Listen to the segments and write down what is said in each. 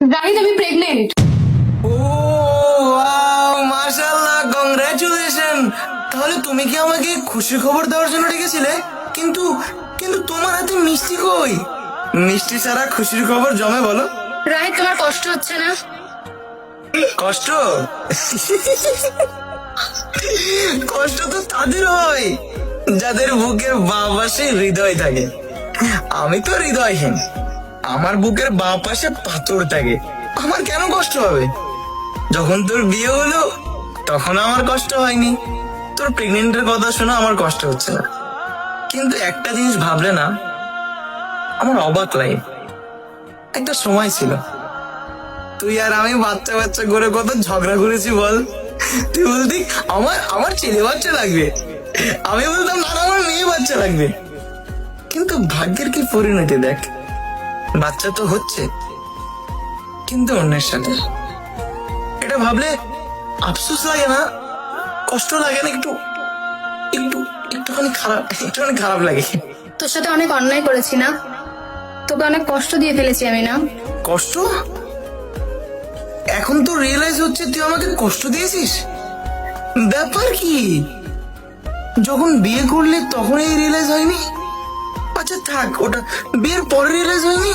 জাহিদ, আমি প্রেগনেন্ট। ও ওয়াও, মাশাআল্লাহ, কংগ্রাচুলেশন। তাহলে তুমি কি আমাকে খুশি খবর দেওয়ার জন্য ডেকেছিলে? কিন্তু কিন্তু তোমার হাতে মিষ্টি কই? মিষ্টি ছাড়া খুশির খবর জমে বলো? রাহিদ, তোমার কষ্ট হচ্ছে না? কষ্ট? কষ্ট তো তাদের হয় যাদের বুকের বাঁ পাশে হৃদয় থাকে। আমি তো হৃদয়হীন, আমার বুকের বাঁ পাশে পাথর থাকে। আমার কেন কষ্ট হবে? যখন তোর বিয়ে হলো তখন আমার কষ্ট হয়নি। তোর প্রেগনেন্টের কথা শোনা আমার কষ্ট হচ্ছে না। কিন্তু একটা জিনিস ভাবলে না আমার অবাক লাগে। একটা সময় ছিল তুই আর আমি বাচ্চা বাচ্চা করে কত ঝগড়া করেছি বল। তুই বলতি আমার আমার ছেলে বাচ্চা লাগবে, আমি বলতাম না না, আমার মেয়ে বাচ্চা লাগবে। কিন্তু ভাগ্যের কি পরিণতি দেখ, বাচ্চা তো হচ্ছে কিন্তু অন্যের সাথে। এটা ভাবলে আফসোস লাগে না? কষ্ট লাগে না? একটু একটু একটুখানি খারাপ লাগে। তোর সাথে অনেক অন্যায় করেছি না? তোকে অনেক কষ্ট দিয়ে ফেলেছি আমি না? কষ্ট? এখন তো রিয়েলাইজ হচ্ছে তুই আমাকে কষ্ট দিয়েছিস। ব্যাপার কি? যখন বিয়ে করলে তখন এই রিয়েলাইজ হয়নি? আচ্ছা থাক, ওটা বিয়ের পরে রিয়েলাইজ হয়নি।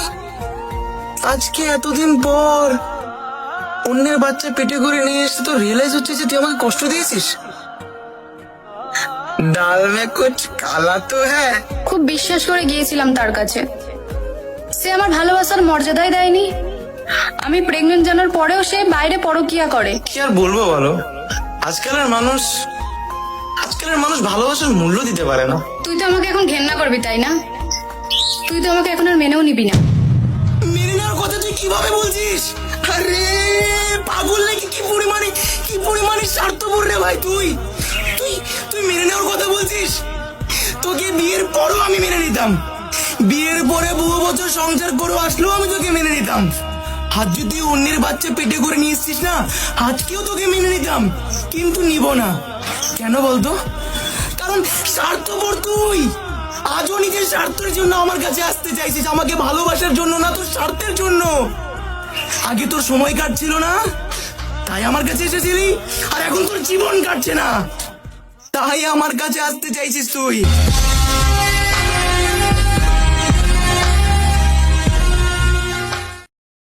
আজকে এতদিন পর অন্যের বাচ্চা পেটে করে নিয়ে এসে তো রিয়েলাইজ হচ্ছে যে তুই আমাকে কষ্ট দিয়েছিস। ডাল মে কুছ কালা তো হ্যাঁ। খুব বিশ্বাস করে গিয়েছিলাম তার কাছে, সে আমার ভালোবাসার মর্যাদাই দেয়নি। আমি প্রেগনেন্ট জানার পরেও সে বাইরে পরকিয়া করে। কি আর বলবো বলো, আজকালের মানুষ ভালোবাসার মূল্য দিতে পারে না। তুই তো আমাকে এখন ঘেন্না করবি, তাই না? তুই তো আমাকে এখন আর মেনেও নিবি না। মেনে নেওয়ার কথা তুই কিভাবে বলছিস? আরে পাগল নাকি? কি পরিমাণে স্বার্থপর রে ভাই তুই তুই তুই মেনে নেওয়ার কথা বলছিস? তোকে বিয়ের পরও আমি মেনে নিতাম, বিয়ের পরে বহু বছর সংসার করে আসলেও আমি তোকে মেনে নিতাম। আজ যদি অন্যের বাচ্চা পেটে করে নিয়ে এসছিস না, আজকেও তোকে মেনে নিতাম। কিন্তু নিব না। কেন বলতো? কারণ স্বার্থপর তুই। আজও নিজের স্বার্থের জন্য আমার কাছে আসতে চাইছিস, আমাকে ভালোবাসার জন্য না, তোর স্বার্থের জন্য। আগে তোর সময় কাটছিল না তাই আমার কাছে এসেছিলি, আর এখন তোর জীবন কাটছে না তাই আমার কাছে আসতে চাইছিস তুই।